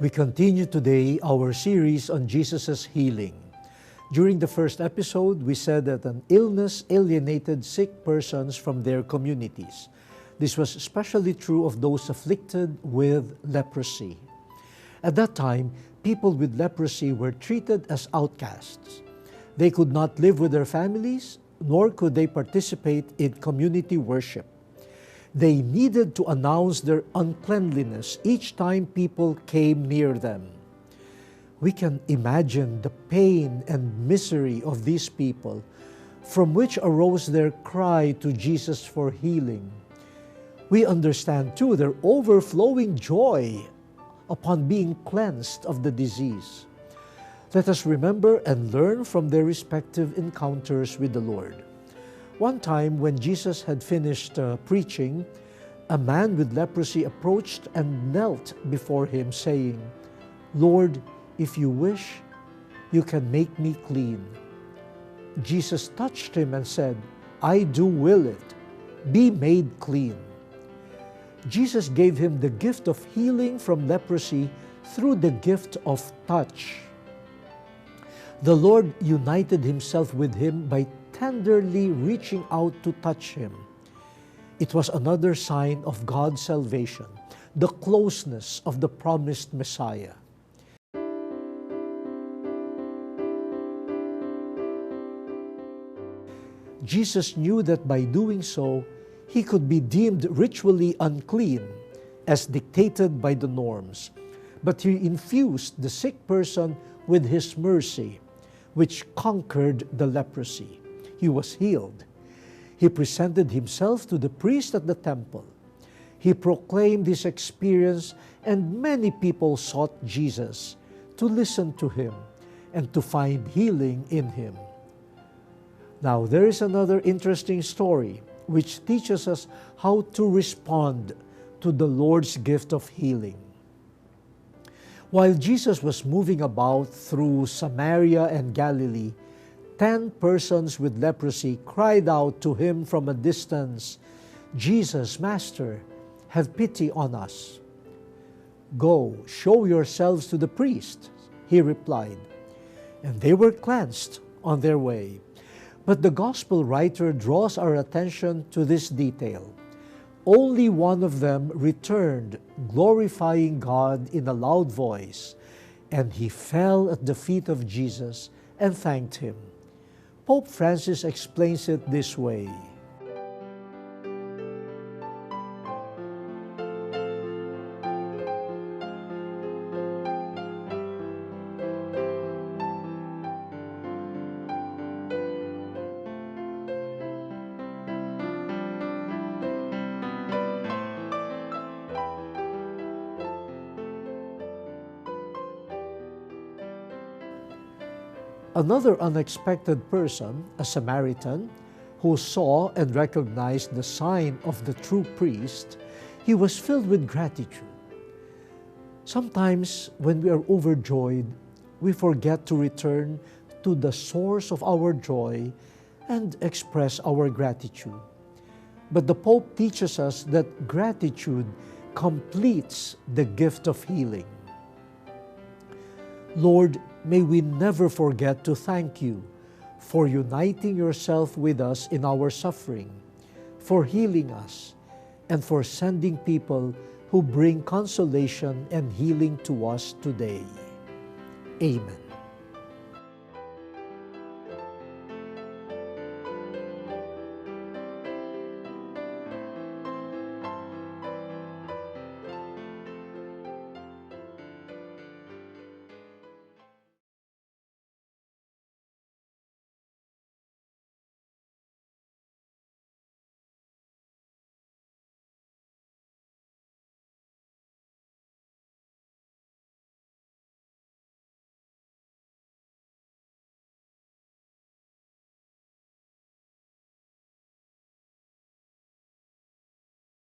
We continue today our series on Jesus' healing. During the first episode, we said that an illness alienated sick persons from their communities. This was especially true of those afflicted with leprosy. At that time, people with leprosy were treated as outcasts. They could not live with their families, nor could they participate in community worship. They needed to announce their uncleanliness each time people came near them. We can imagine the pain and misery of these people, from which arose their cry to Jesus for healing. We understand too their overflowing joy upon being cleansed of the disease. Let us remember and learn from their respective encounters with the Lord. One time when Jesus had finished preaching, a man with leprosy approached and knelt before him, saying, "Lord, if you wish, you can make me clean." Jesus touched him and said, "I do will it. Be made clean." Jesus gave him the gift of healing from leprosy through the gift of touch. The Lord united himself with him by tenderly reaching out to touch him. It was another sign of God's salvation, the closeness of the promised Messiah. Jesus knew that by doing so, he could be deemed ritually unclean, as dictated by the norms. But he infused the sick person with his mercy, which conquered the leprosy. He was healed. He presented himself to the priest at the temple. He proclaimed his experience, and many people sought Jesus to listen to him and to find healing in him. Now, there is another interesting story which teaches us how to respond to the Lord's gift of healing. While Jesus was moving about through Samaria and Galilee, 10 persons with leprosy cried out to him from a distance, "Jesus, Master, have pity on us." "Go, show yourselves to the priest," he replied. And they were cleansed on their way. But the gospel writer draws our attention to this detail. Only one of them returned, glorifying God in a loud voice, and he fell at the feet of Jesus and thanked him. Pope Francis explains it this way. Another unexpected person, a Samaritan, who saw and recognized the sign of the true priest, he was filled with gratitude. Sometimes when we are overjoyed, we forget to return to the source of our joy and express our gratitude. But the Pope teaches us that gratitude completes the gift of healing. Lord, may we never forget to thank you for uniting yourself with us in our suffering, for healing us, and for sending people who bring consolation and healing to us today. Amen.